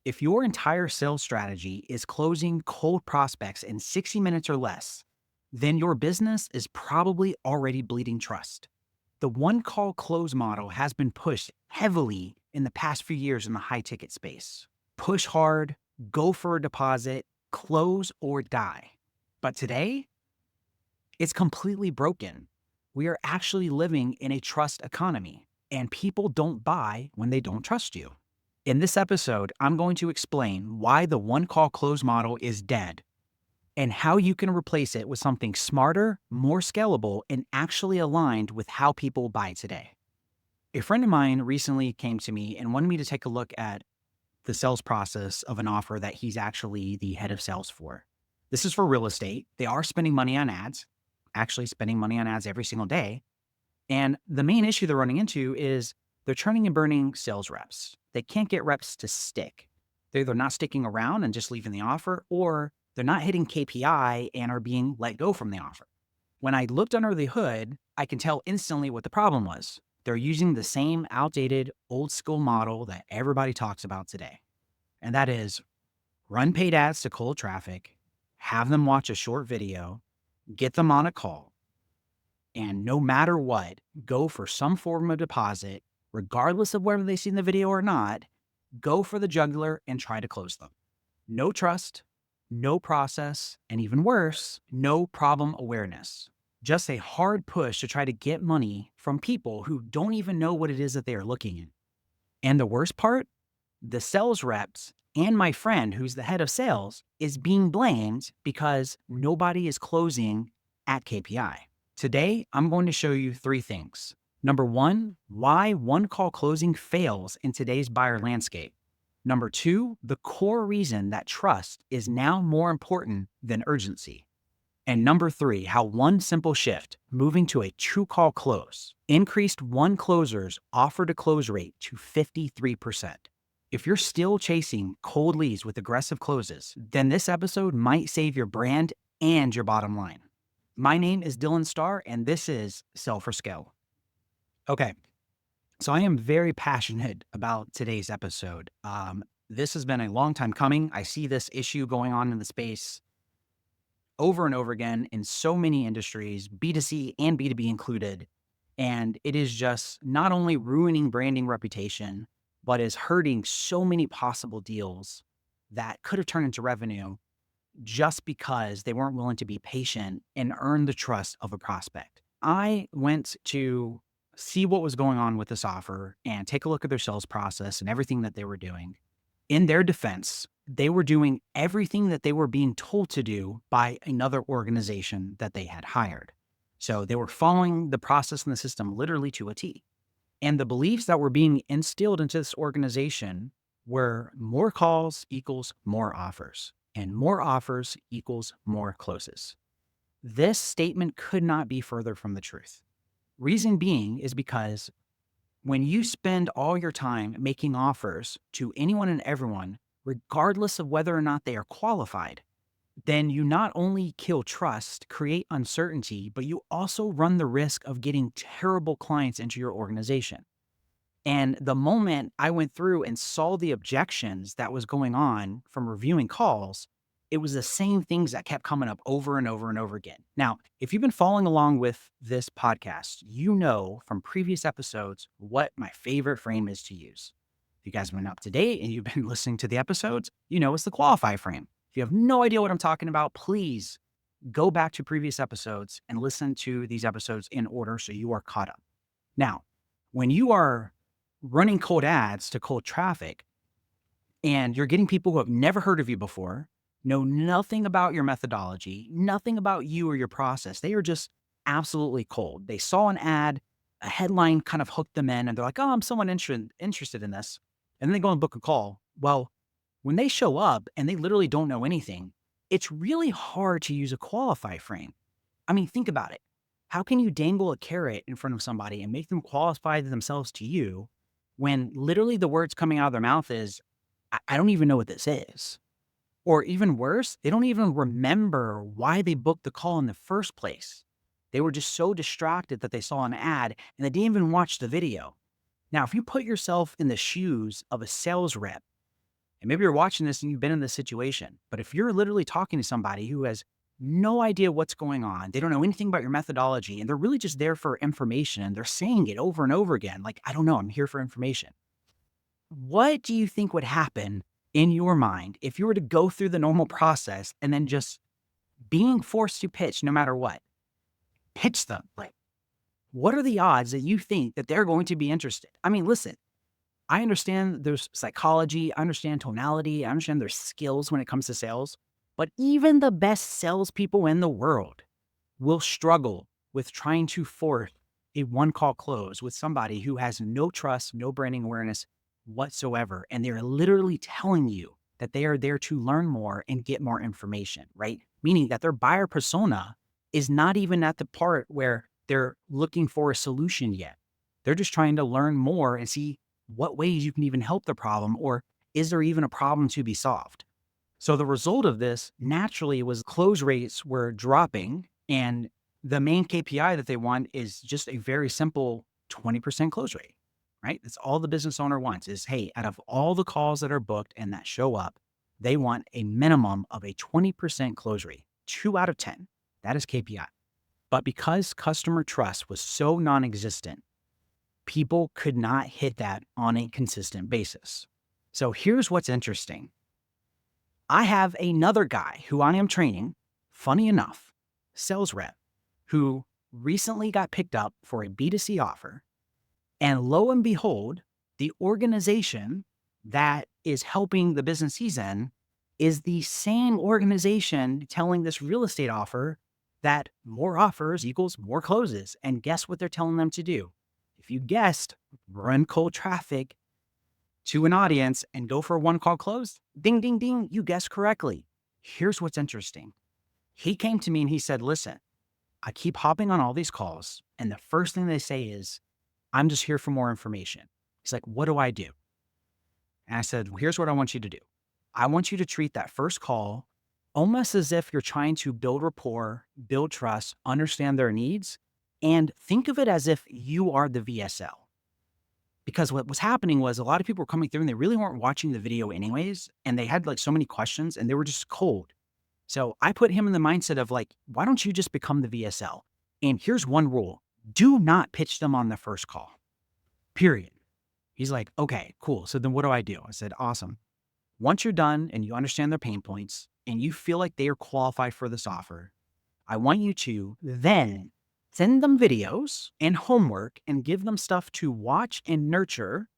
If your entire sales strategy is closing cold prospects in 60 minutes or less, then your business is probably already bleeding trust. The one call close model has been pushed heavily in the past few years in the high ticket space. Push hard, go for a deposit, close or die. But today, it's completely broken. We are actually living in a trust economy, and people don't buy when they don't trust you. In this episode, I'm going to explain why the one call close model is dead and how you can replace it with something smarter, more scalable, and actually aligned with how people buy today. A friend of mine recently came to me and wanted me to take a look at the sales process of an offer that he's actually the head of sales for. This is for real estate. They are spending money on ads, actually spending money on ads every single day. And the main issue they're running into is they're churning and burning sales reps. They can't get reps to stick. They're either not sticking around and just leaving the offer, or they're not hitting KPI and are being let go from the offer. When I looked under the hood, I can tell instantly what the problem was. They're using the same outdated, old school model that everybody talks about today. And that is run paid ads to cold traffic, have them watch a short video, get them on a call, and no matter what, go for some form of deposit, regardless of whether they've seen the video or not, go for the jugular and try to close them. No trust, no process, and even worse, no problem awareness. Just a hard push to try to get money from people who don't even know what it is that they are looking at. And the worst part, the sales reps and my friend who's the head of sales is being blamed because nobody is closing at KPI. Today, I'm going to show you three things. Number one, why one call closing fails in today's buyer landscape. Number two, the core reason that trust is now more important than urgency. And number three, how one simple shift, moving to a true call close, increased one closer's offer to close rate to 53%. If you're still chasing cold leads with aggressive closes, then this episode might save your brand and your bottom line. My name is Dylan Starr, and this is Sell for Scale. Okay, so I am very passionate about today's episode. This has been a long time coming. I see this issue going on in the space over and over again in so many industries, B2C and B2B included. And it is just not only ruining branding reputation, but is hurting so many possible deals that could have turned into revenue just because they weren't willing to be patient and earn the trust of a prospect. I went to see what was going on with this offer and take a look at their sales process and everything that they were doing. In their defense, they were doing everything that they were being told to do by another organization that they had hired. So they were following the process and the system literally to a T. And the beliefs that were being instilled into this organization were more calls equals more offers, and more offers equals more closes. This statement could not be further from the truth. Reason being is because when you spend all your time making offers to anyone and everyone, regardless of whether or not they are qualified, then you not only kill trust, create uncertainty, but you also run the risk of getting terrible clients into your organization. And the moment I went through and saw the objections that was going on from reviewing calls, it was the same things that kept coming up over and over and over again. Now, if you've been following along with this podcast, you know from previous episodes what my favorite frame is to use. If you guys have been up to date and you've been listening to the episodes, you know it's the qualify frame. If you have no idea what I'm talking about, please go back to previous episodes and listen to these episodes in order so you are caught up. Now, when you are running cold ads to cold traffic and you're getting people who have never heard of you before, know nothing about your methodology, nothing about you or your process, they are just absolutely cold. They saw an ad, a headline kind of hooked them in, and they're like, oh, I'm someone interested in this. And then they go and book a call. Well, when they show up and they literally don't know anything, it's really hard to use a qualify frame. I mean, think about it. How can you dangle a carrot in front of somebody and make them qualify themselves to you when literally the words coming out of their mouth is, I don't even know what this is? Or even worse, they don't even remember why they booked the call in the first place. They were just so distracted that they saw an ad and they didn't even watch the video. Now, if you put yourself in the shoes of a sales rep And maybe you're watching this and you've been in this situation. But if you're literally talking to somebody who has no idea what's going on, they don't know anything about your methodology, and they're really just there for information, and they're saying it over and over again, like, I don't know, I'm here for information. What do you think would happen in your mind if you were to go through the normal process and then just being forced to pitch no matter what? Pitch them. Like, what are the odds that you think that they're going to be interested? I mean, listen, I understand there's psychology, I understand tonality, I understand there's skills when it comes to sales, but even the best salespeople in the world will struggle with trying to force a one call close with somebody who has no trust, no branding awareness whatsoever. And they're literally telling you that they are there to learn more and get more information, right? Meaning that their buyer persona is not even at the part where they're looking for a solution yet. They're just trying to learn more and see what ways you can even help the problem, or is there even a problem to be solved? So the result of this naturally was close rates were dropping, and the main KPI that they want is just a very simple 20% close rate, right? That's all the business owner wants is, hey, out of all the calls that are booked and that show up, they want a minimum of a 20% close rate, 2 out of 10. That is KPI. But because customer trust was so non-existent, people could not hit that on a consistent basis. So here's what's interesting. I have another guy who I am training, funny enough, sales rep, who recently got picked up for a B2C offer. And lo and behold, the organization that is helping the business he's in is the same organization telling this real estate offer that more offers equals more closes. And guess what they're telling them to do? If you guessed, run cold traffic to an audience and go for a one call close, ding, ding, ding, you guessed correctly. Here's what's interesting. He came to me and he said, listen, I keep hopping on all these calls. And the first thing they say is, I'm just here for more information. He's like, what do I do? And I said, well, here's what I want you to do. I want you to treat that first call almost as if you're trying to build rapport, build trust, understand their needs, and think of it as if you are the VSL. Because what was happening was a lot of people were coming through and they really weren't watching the video anyways. And they had like so many questions and they were just cold. So I put him in the mindset of like, why don't you just become the VSL? And here's one rule. Do not pitch them on the first call, period. He's like, okay, cool. So then what do I do? I said, awesome. Once you're done and you understand their pain points and you feel like they are qualified for this offer, I want you to then send them videos and homework and give them stuff to watch and nurture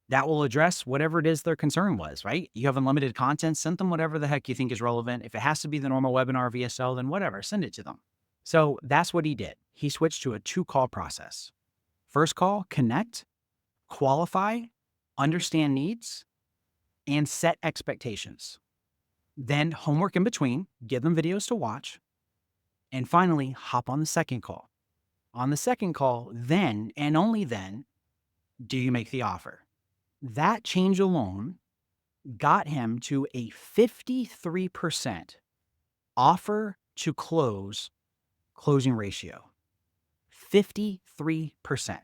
that will address whatever it is their concern was, right? You have unlimited content, send them whatever the heck you think is relevant. If it has to be the normal webinar VSL, then whatever, send it to them. So that's what he did. He switched to a 2-call process. First call, connect, qualify, understand needs, and set expectations. Then homework in between, give them videos to watch. And finally, hop on the second call. On the second call, then and only then do you make the offer. That change alone got him to a 53% offer to closing ratio. 53%.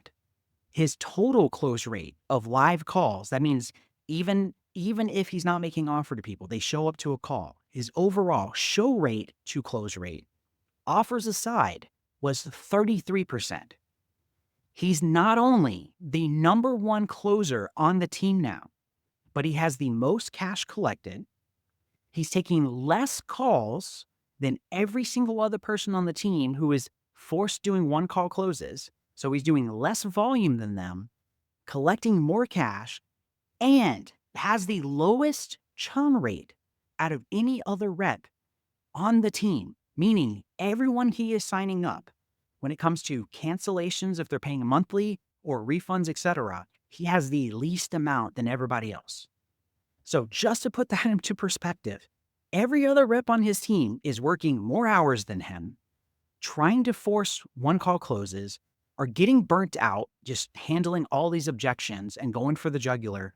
His total close rate of live calls, that means even if he's not making offer to people, they show up to a call, his overall show rate to close rate, offers aside, was 33%. He's not only the number one closer on the team now, but he has the most cash collected. He's taking less calls than every single other person on the team who is forced doing one call closes. So he's doing less volume than them, collecting more cash, and has the lowest churn rate out of any other rep on the team, meaning everyone he is signing up, when it comes to cancellations, if they're paying monthly or refunds, etc., he has the least amount than everybody else. So just to put that into perspective, every other rep on his team is working more hours than him, trying to force one call closes, are getting burnt out, just handling all these objections and going for the jugular.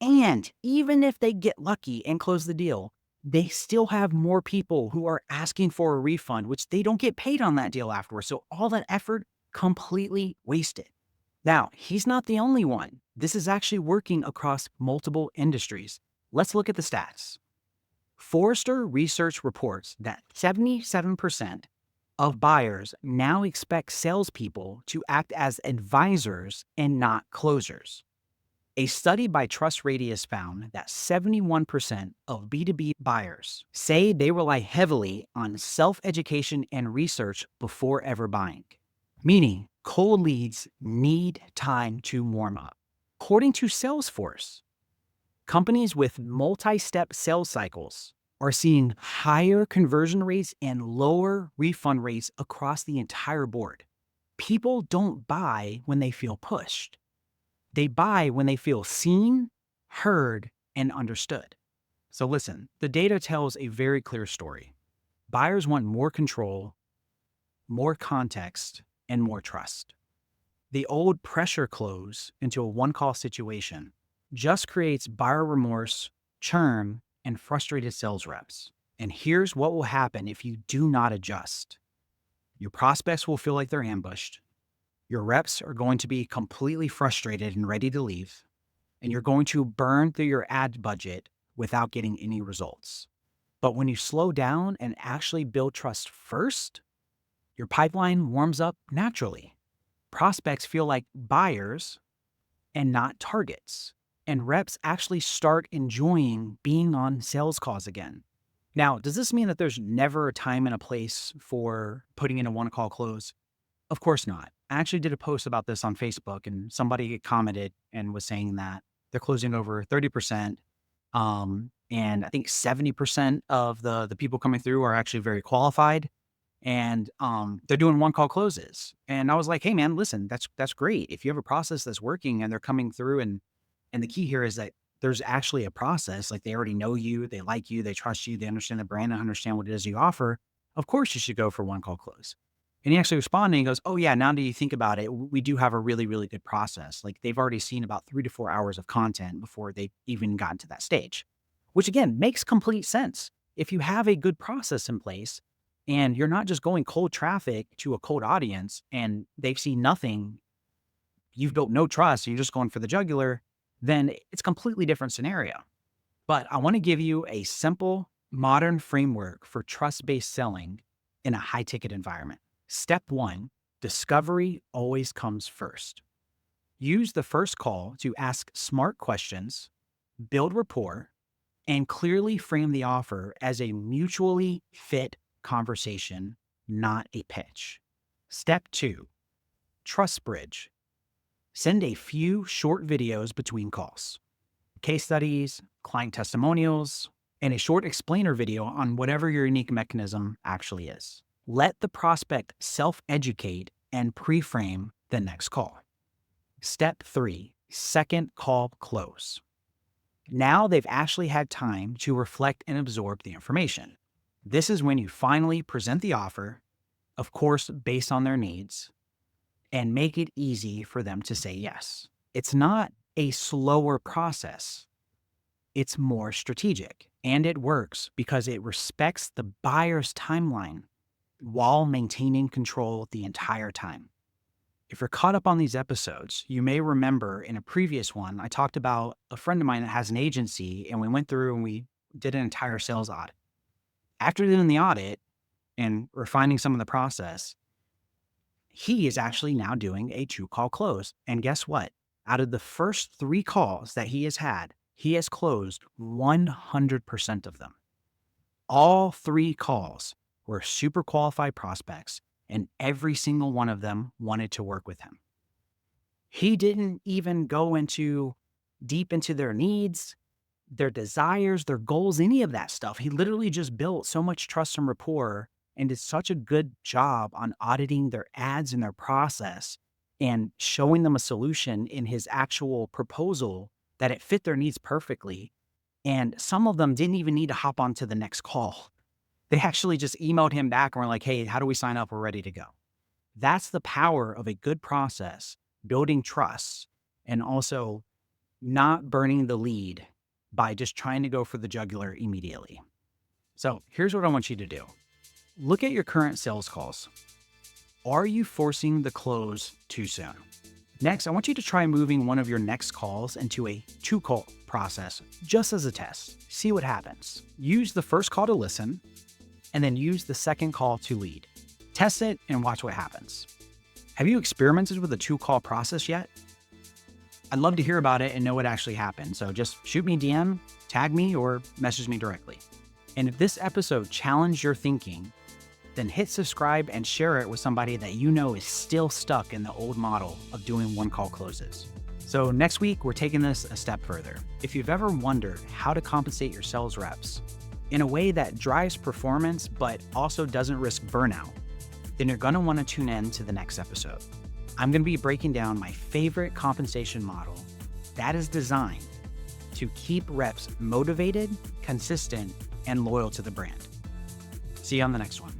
And even if they get lucky and close the deal, they still have more people who are asking for a refund, which they don't get paid on that deal afterwards. So all that effort completely wasted. Now, he's not the only one. This is actually working across multiple industries. Let's look at the stats. Forrester Research reports that 77% of buyers now expect salespeople to act as advisors and not closers. A study by Trust Radius found that 71% of B2B buyers say they rely heavily on self-education and research before ever buying, meaning cold leads need time to warm up. According to Salesforce, companies with multi-step sales cycles are seeing higher conversion rates and lower refund rates across the entire board. People don't buy when they feel pushed. They buy when they feel seen, heard, and understood. So listen, the data tells a very clear story. Buyers want more control, more context, and more trust. The old pressure close into a one-call situation just creates buyer remorse, churn, and frustrated sales reps. And here's what will happen if you do not adjust. Your prospects will feel like they're ambushed. Your reps are going to be completely frustrated and ready to leave. And you're going to burn through your ad budget without getting any results. But when you slow down and actually build trust first, your pipeline warms up naturally. Prospects feel like buyers and not targets. And reps actually start enjoying being on sales calls again. Now, does this mean that there's never a time and a place for putting in a one-call close? Of course not. I actually did a post about this on Facebook, and somebody commented and was saying that they're closing over 30%. And I think 70% of the people coming through are actually very qualified. And they're doing one-call closes. And I was like, hey man, listen, that's great. If you have a process that's working and they're coming through, and the key here is that there's actually a process, like they already know you, they like you, they trust you, they understand the brand and understand what it is you offer. Of course you should go for one-call close. And he actually responded and he goes, oh yeah, now that you think about it, we do have a really, really good process. Like they've already seen about 3 to 4 hours of content before they even gotten to that stage, which again, makes complete sense. If you have a good process in place and you're not just going cold traffic to a cold audience and they've seen nothing, you've built no trust, you're just going for the jugular, then it's a completely different scenario. But I want to give you a simple, modern framework for trust-based selling in a high-ticket environment. Step 1, discovery always comes first. Use the first call to ask smart questions, build rapport, and clearly frame the offer as a mutually fit conversation, not a pitch. Step 2, trust bridge. Send a few short videos between calls, case studies, client testimonials, and a short explainer video on whatever your unique mechanism actually is. Let the prospect self-educate and pre-frame the next call. Step 3, second call close. Now they've actually had time to reflect and absorb the information. This is when you finally present the offer, of course, based on their needs, and make it easy for them to say yes. It's not a slower process. It's more strategic, and it works because it respects the buyer's timeline while maintaining control the entire time. If you're caught up on these episodes, you may remember in a previous one, I talked about a friend of mine that has an agency, and we went through and we did an entire sales audit. After doing the audit and refining some of the process, he is actually now doing a 2-call close. And guess what? Out of the first 3 calls that he has had, he has closed 100% of them. All 3 calls were super qualified prospects, and every single one of them wanted to work with him. He didn't even go deep into their needs, their desires, their goals, any of that stuff. He literally just built so much trust and rapport and did such a good job on auditing their ads and their process and showing them a solution in his actual proposal that it fit their needs perfectly. And some of them didn't even need to hop on to the next call. They actually just emailed him back and were like, hey, how do we sign up? We're ready to go. That's the power of a good process, building trust, and also not burning the lead by just trying to go for the jugular immediately. So here's what I want you to do. Look at your current sales calls. Are you forcing the close too soon? Next, I want you to try moving one of your next calls into a two-call process, just as a test. See what happens. Use the first call to listen, and then use the second call to lead. Test it and watch what happens. Have you experimented with a two-call process yet? I'd love to hear about it and know what actually happened, so just shoot me a DM, tag me, or message me directly. And if this episode challenged your thinking, then hit subscribe and share it with somebody that you know is still stuck in the old model of doing one-call closes. So next week, we're taking this a step further. If you've ever wondered how to compensate your sales reps in a way that drives performance but also doesn't risk burnout, then you're going to want to tune in to the next episode. I'm going to be breaking down my favorite compensation model that is designed to keep reps motivated, consistent, and loyal to the brand. See you on the next one.